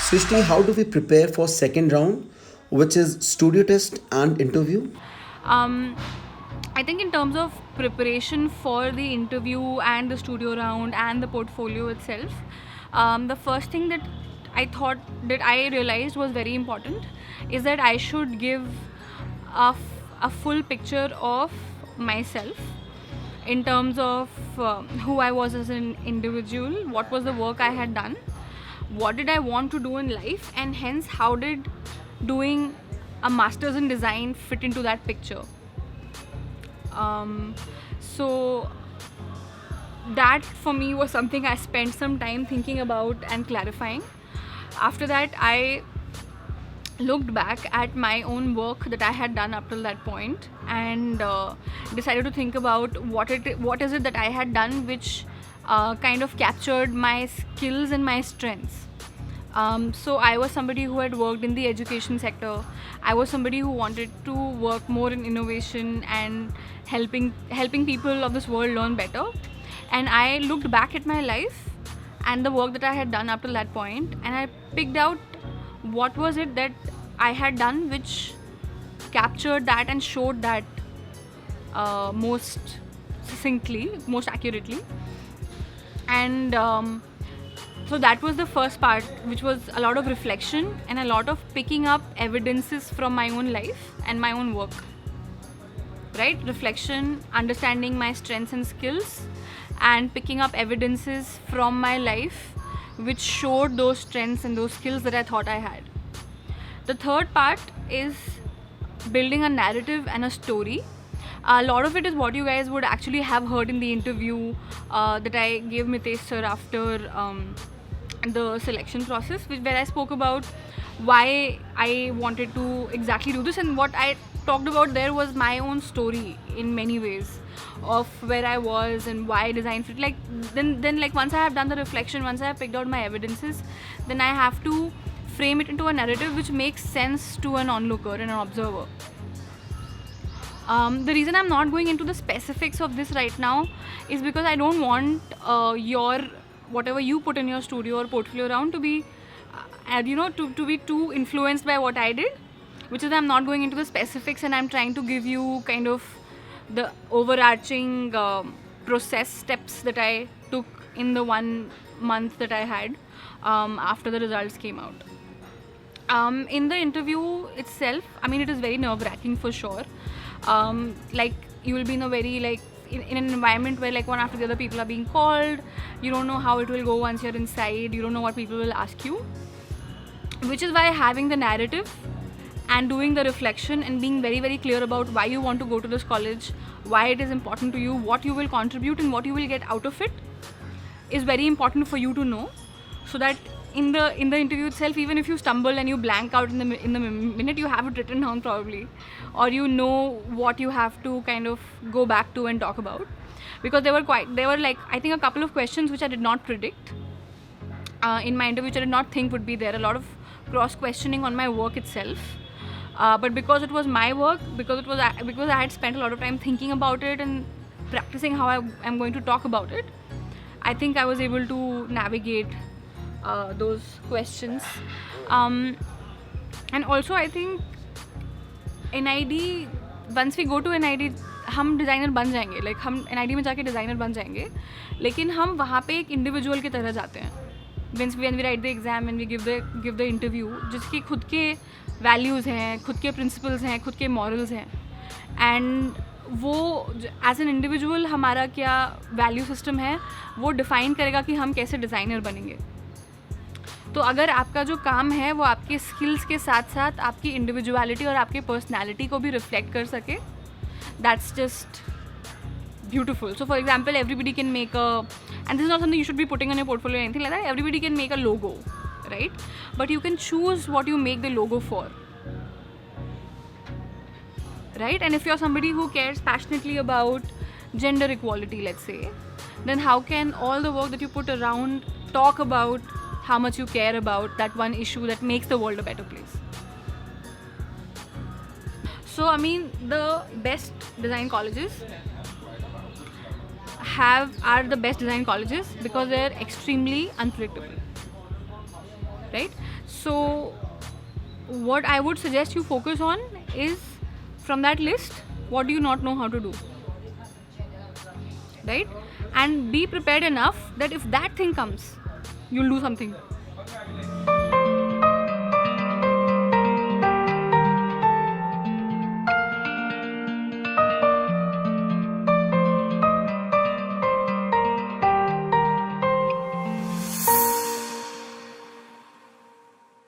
Srishti, how do we prepare for second round, which is studio test and interview? Um, I think in terms of preparation for the interview and the studio round and the portfolio itself, the first thing that I realized was very important is that I should give a full picture of myself in terms of who I was as an individual, what was the work I had done, what did I want to do in life, and hence how did doing a master's in design fit into that picture. So that for me was something I spent some time thinking about and clarifying. After that, I looked back at my own work that I had done up till that point and decided to think about what is it that I had done which kind of captured my skills and my strengths. So I was somebody who had worked in the education sector. I was somebody who wanted to work more in innovation and helping people of this world learn better. And I looked back at my life and the work that I had done up till that point, and I picked out what was it that I had done which captured that and showed that most succinctly, most accurately. And so that was the first part, which was a lot of reflection and a lot of picking up evidences from my own life and my own work. Right? Reflection, understanding my strengths and skills, and picking up evidences from my life which showed those strengths and those skills that I thought I had. The third part is building a narrative and a story. A lot of it is what you guys would actually have heard in the interview that I gave Mitesh sir after the selection process, where I spoke about why I wanted to exactly do this, and what I talked about there was my own story in many ways of where I was and why design fit. Like then like once I have done the reflection, once I have picked out my evidences, then I have to frame it into a narrative which makes sense to an onlooker and an observer. The reason I'm not going into the specifics of this right now is because I don't want your whatever you put in your studio or portfolio round to be, to be too influenced by what I did, which is I'm not going into the specifics and I'm trying to give you kind of the overarching process steps that I took in the 1 month that I had after the results came out. In the interview itself, I mean, it is very nerve-wracking for sure. Like you will be in a very in an environment where like one after the other people are being called. You don't know how it will go once you're inside. You don't know what people will ask you, which is why having the narrative and doing the reflection and being very very clear about why you want to go to this college, why it is important to you, what you will contribute and what you will get out of it is very important for you to know, so that in the interview itself, even if you stumble and you blank out in the minute, you have it written down probably, or you know what you have to kind of go back to and talk about. Because there were like I think a couple of questions which I did not predict in my interview, which I did not think would be there. A lot of cross questioning on my work itself. But because it was my work, because I had spent a lot of time thinking about it and practicing how I am going to talk about it, I think I was able to navigate those questions. And also I think NID, once we go to NID, हम designer बन जाएंगे. Like हम NID में जाके designer बन जाएंगे, लेकिन हम वहाँ पे एक इंडिविजुअल की तरह जाते हैं. when we write the exam and we give the interview, जिसकी खुद के वैल्यूज़ हैं, खुद के प्रिंसिपल्स हैं, खुद के मॉरल्स हैं, एंड वो एज एन इंडिविजुअल हमारा क्या वैल्यू सिस्टम है वो डिफ़ाइन करेगा कि हम कैसे डिज़ाइनर बनेंगे. तो अगर आपका जो काम है वो आपके स्किल्स के साथ साथ आपकी इंडिविजुअलिटी और आपके पर्सनैलिटी को भी रिफ्लेक्ट कर सके, that's just beautiful. So for example, everybody can make and this is not something you should be putting on your portfolio or anything like that, everybody can make a logo, right? But you can choose what you make the logo for, right? And if you're somebody who cares passionately about gender equality, let's say, then how can all the work that you put around talk about how much you care about that one issue that makes the world a better place? So I mean, the best design colleges are the best design colleges because they're extremely unpredictable, right? So what I would suggest you focus on is, from that list, what do you not know how to do, right? And be prepared enough that if that thing comes, you'll do something.